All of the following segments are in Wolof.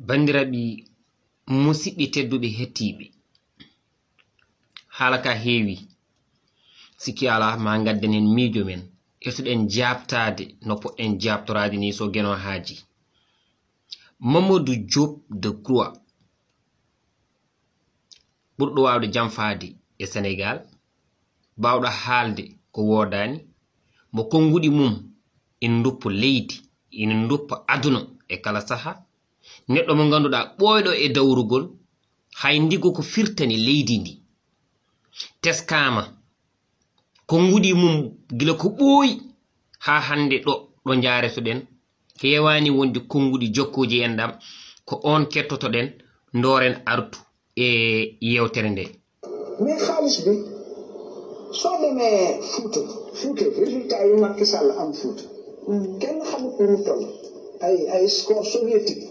Bandiraɓe musidɓe tedduɓe hettiɓe, haala ka heewi sikki ala ma gadden hen miijo men etuɗen jabtade no poɗɗen jabtorade ni so geno haaji. Mamadou Diop Decroix ɓurɗo wawde jamfade e Sénégal, bawɗo haalde ko wodani, mo konguɗi mum ina duppa leydi, ina duppa aduna e kala saha. Neɗɗo mo ganduɗa ɓoyɗo e dawrugol, hay ndigo ko firtani leydi ndi, teskama konguɗi mum gila ko ɓooyi ha hande ɗo jaretoɗen. Hewani wonde konguɗi jokkoji en ɗam, ko on kettotoɗen ndoren artu e yewtere nde. Mais xaalis bi soo demee Fouta résultat yi Macky Sall am Fouta kenn xamut lu mu toll ay score soviétique.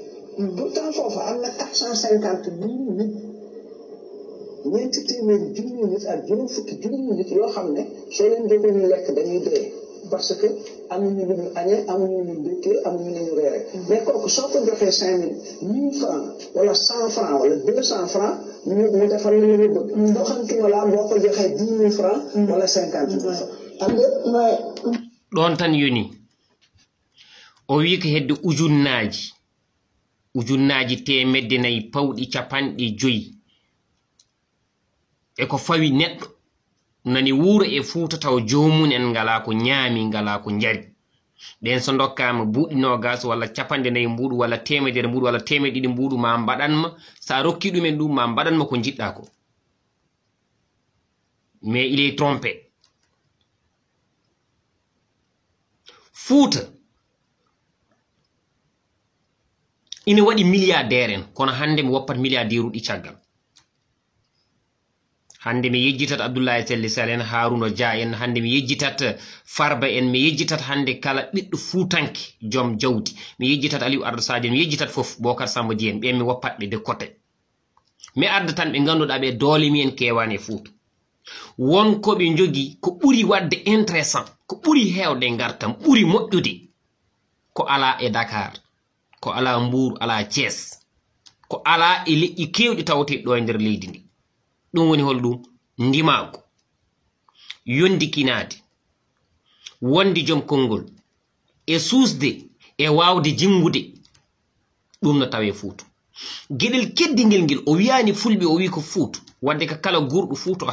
Pourtant foofu am na 450 000 nit, ñeenti téeméeri junni nit ak juróom fukki junni nit yoo xam ne soo leen joxee ñu lekk dañuy dee parce que amuñu lu ñu añee, amuñu lu ñu ndékkee, amuñu lu ñu reere. Mais kooku soo ko joxee 1000 francs wala 100 francs wala 200 francs ñu defal li ñu bëgg. Doxantuma la boo ko joxee 10 000 francs wala 50 000 francs. Am nga ɗon tan yoni o wi ko hedde ujunnaji temedde nayi pawɗi capanɗe joyi e ko fawi neɗɗo nani wuuro e Fouta taw jomum en ngala ko ñaami, ngala ko jari. Ɗen so dokkama buuɗi nogas walla capanɗe nayi mbuɗu walla temedere mbuɗu walla temedde mbuɗu ma mbaɗanma, sa rokki ɗumen ɗum ma mbaɗanma ko jiɗɗa ko. Mais il est trompé. Fouta ina waɗi milliardaire en, kono hande mi woppat milliardaire uɗi caggal. Hande mi yejjitat Abdoulaye Selli Sall en, Harouna Dia en, hande mi yejjitat Farba en, mi yejjitat hande kala ɓiɗɗo Fuutanke joom jawdi, mi yejjitat Aliou Ardo Sadio, mi yejjitat fof Bocar Samba Dieng en, ɓen mi woppatɓe de côté. Mi arda tan ɓe ganduɗa ɓe doole mi en kewani e Fouta. Wonkoɓe jogi ko ɓuri wadde intéressant, ko ɓuri hewde gartam, ɓuri moƴƴude, ko ala e Dakar, ko ala Mbour, ala Thiès, ko ala e leƴƴi kewɗi tawete ɗo e nder leydi ndi. Ɗum woni holɗum ndimago, yondikinade, wonde joom konngol e suusde e wawde jingude, ɗum no tawe Fouta. Gueɗel keddingel ngel o wiyani fulɓe, o wi ko Fouta wadde ka kala gurɗo Fouta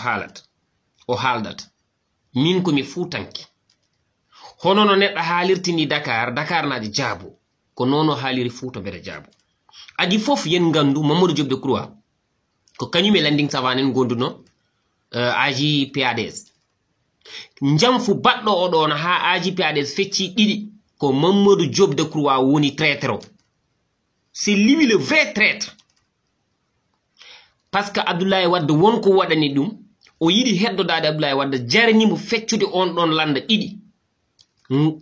o haaldata min komi Fuutanke. Hono no neɗɗo haalirtini Dakar naji jaabo, ko noon o haaliri Fouta mbere jaabo. Adi fof yen gandu Mamadou Diop Decroix ko kañum e Landing Savané en gonduno AJ/PADS. Jamfu baɗɗo oɗon ha AJ/PADS fecci ɗiɗi ko Mamadou Diop Decroix woni traître o. C'est lui le vrai traître. Parce que Abdoulaye Wade wonko waɗani ɗum, o yiɗi heddodade Abdoulaye Wade, jarnimo feccude on ɗon landa ɗiɗi.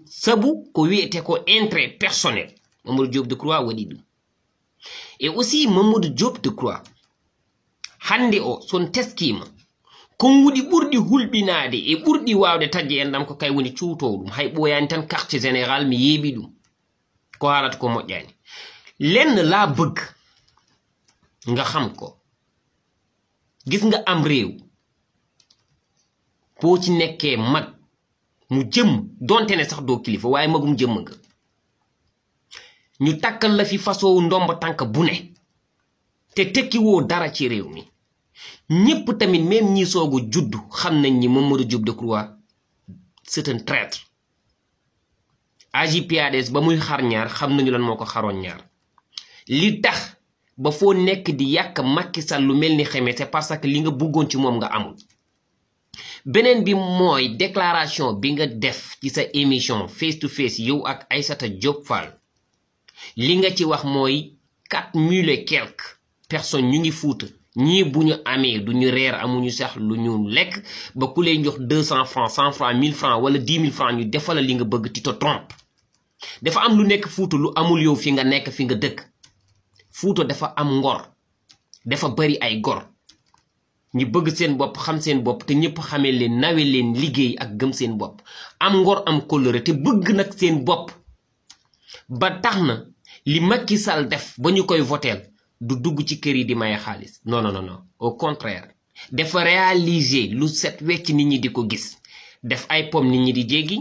Sabu ko wiyete ko intérêt personnel, Mamadou Diop Decroix waɗi ɗum. Et aussi Mamadou Diop Decroix hande o son teskima konguɗi ɓurɗi hulɓinade e ɓurɗi wawde tagge en ɗam ko kay woni cuutowo ɗum, hay ɓoyani tan quartier général mi yeeɓi ɗum, ko haalata ko moƴƴani. Lenn laa bëgg nga xam ko, gis nga am réew boo ci nekkee mag mu jëm donte ne sax doo kilifa waaye magum jëmm nga, ñu takkal la fi façon ndomb tànk bu ne te tekki woo dara ci réew mi. ñépp tamit même ñi soogu juddu xam nañ ni Mamadou Diop Decroix c'est un traître. AJ/PADS ba muy xar ñaar xam nañu lan moo ko xaroon ñaar. Li tax ba foo nekk di yàq Macky Sall lu mel ni xeme, c'est parce que li nga bëggoon ci moom nga amul. Beneen bi mooy déclaration bi nga def ci sa émission face to face yow ak Aïssata Diop Fall, li nga ci wax mooy 4000 et quelques personnes ñu ngi Fouta, ñii bu ñu amee du ñu reer, amuñu sax lu ñu lekk, ba ku lay jox 200 francs 100 francs 1000 francs wala 10 000 francs ñu defal li nga bëgg, ti te trompe. Dafa am lu nekk Fouta lu amul yow fi nga nekk, fi nga dëkk. Fouta dafa am ngor, dafa bari ay gor, ñi bëgg seen bopp, xam seen bopp, te ñëpp xamee leen, nawe leen, liggéey ak gëm seen bopp, am ngor, am kóllëre te bëgg nag seen bopp. Ba tax na li Macky Sall def ba ñu koy voteel du dugg ci kër yi di maye xaalis non non non au contraire dafa réaliser lu set wecc nit ñi di ko gis def ay pom nit ñi di jéggi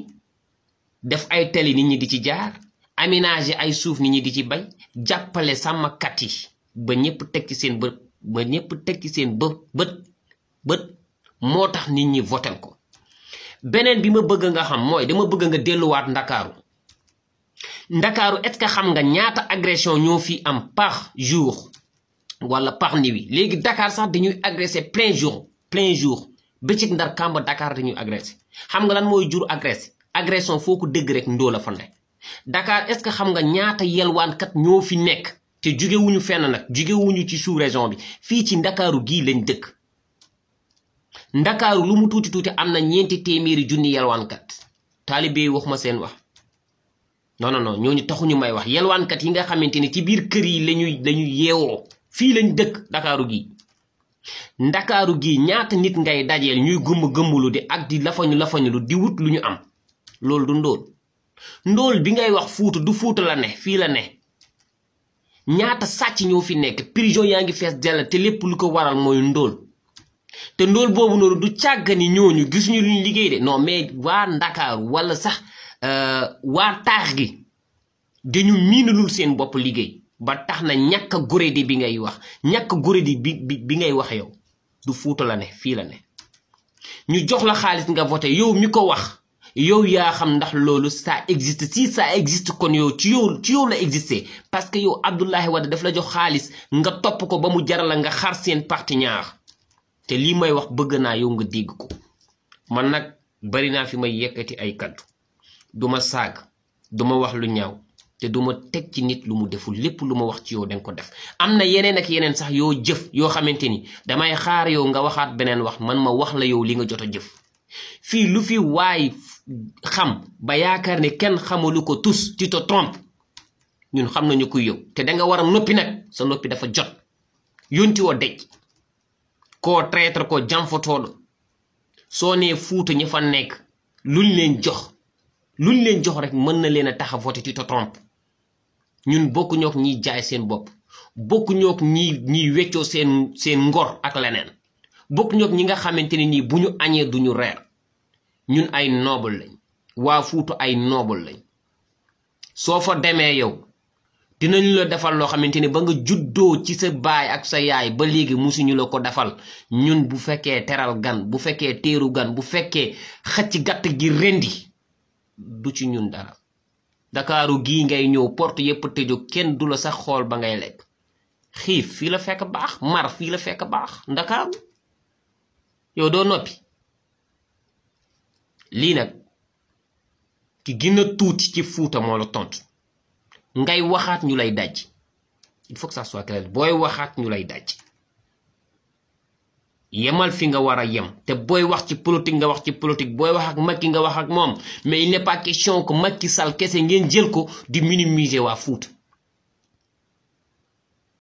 def ay tali nit ñi di ci jaar aménager ay suuf nit ñi di ci bay jàppale sàmmkat yi ba ñëpp teg ci seen bët moo tax nit ñi votel ko. beneen bi ma bëgg nga xam mooy dama bëgg nga delluwaat ndakaaru est-ce que xam nga ñaata agression ñoo fi am par jour wala par nuit léegi Dakar sax dañuy agressé plein jour bëccëg ndar kàmba Dakar dañuy agressé xam nga lan mooy jur agression foo ko dégg rek ndóol la fa ne Dakar est-ce que xam nga ñaata yelwaankat ñoo fi nekk te jugewuñu fenn nag jugewuñu ci sous-région bi fii ci ndakaaru gii lañ dëkk ndakaaru lu mu tuuti am na 400 000 yelwaankat taalibe yi wax ma seen wax non ñooñu taxuñu may wax yelwaankat yi nga xamante ni ci biir kër yi lañuy yeewoo fii lañ dëkk ndakaaru gii ñaata nit ngay dajeel ñuy gëmbulu di ak di lafañu di wut lu ñu am loolu du ndóol bi ngay wax Fuuta du Fuuta la ne fii la ne ñaata sàcc ñoo fi nekk prison yaa ngi fees dell te lépp lu ko waral mooy ndóol te ndóol boobu noonu du càggani ñooñu gisuñu luñ liggéey de non mais waa Ndakaaru wala sax waa taax gi dañu miinalul seen bopp liggéey ba tax na ñàkk a górédi bi ngay wax ñàkk górédi bi ngay wax yow du Fuuta la ne fii la ne ñu jox la xaalis nga voté yow mi ko wax yow yaa xam ndax loolu ça existe si ça existe kon yow ci yow la existé parce que yow Abdoulaye Wade daf la jox xaalis nga topp ko ba mu jaral la nga xar seen parti ñaar te lii may wax bëgg naa yow nga dégg ko man nag bari naa fi may yekkati ay kaddu duma saag duma wax lu ñaaw te duma teg ci nit lu mu deful lépp lu ma wax ci yow danga ko def am na yeneen ak yeneen sax yoo jëf yoo xamante ni damay xaar yow nga waxaat beneen wax man ma wax la yow li nga jot a jëf fii lu fi waay xam ba yaakaar ne kenn xamalu ko tus tu te trompes ñun xam nañu kuy yow te danga war a noppi nag sa noppi dafa jot yonti woo dej koo traître ko jàmfatooɗo soo nee Fuuta ñi fa nekk luñ leen jox rek mën na leen a tax a voté tu te trompes ñun bokku ñook ñiy jaay seen bopp bokku ñook ñiy weccoo seen ngor ak leneen bokku ñook ñi nga xamante ne nii bu ñu añee duñu reer ñun ay noble lañ waa Fuuta ay noble lañ soo fa demee yow dinañu la defal loo xamante ni ba nga juddoo ci sa baay ak sa yaay ba léegi musuñu la ko defal ñun bu fekkee teral gan bu fekkee teeru gan bu fekkee xëcc gàtt gi rendi du ci ñun dara Dakaaru gii ngay ñëw porte yépp tëju kenn du la sax xool ba ngay lekk xiif fii la fekk baax mar fii la fekk baax Ndakaaru yow doo noppi lii nag ki gën a tuuti ci Fuuta moo la tontu ngay waxaat ñu lay daj il faut que ça soit clair booy waxaat ñu lay daj yemal fi nga war a yem te booy wax ci politique nga wax ci politique booy wax ak Macky nga wax ak moom mais il n'est pas question que Macky Sall kese ngeen jël ko di minimiser waa Fuuta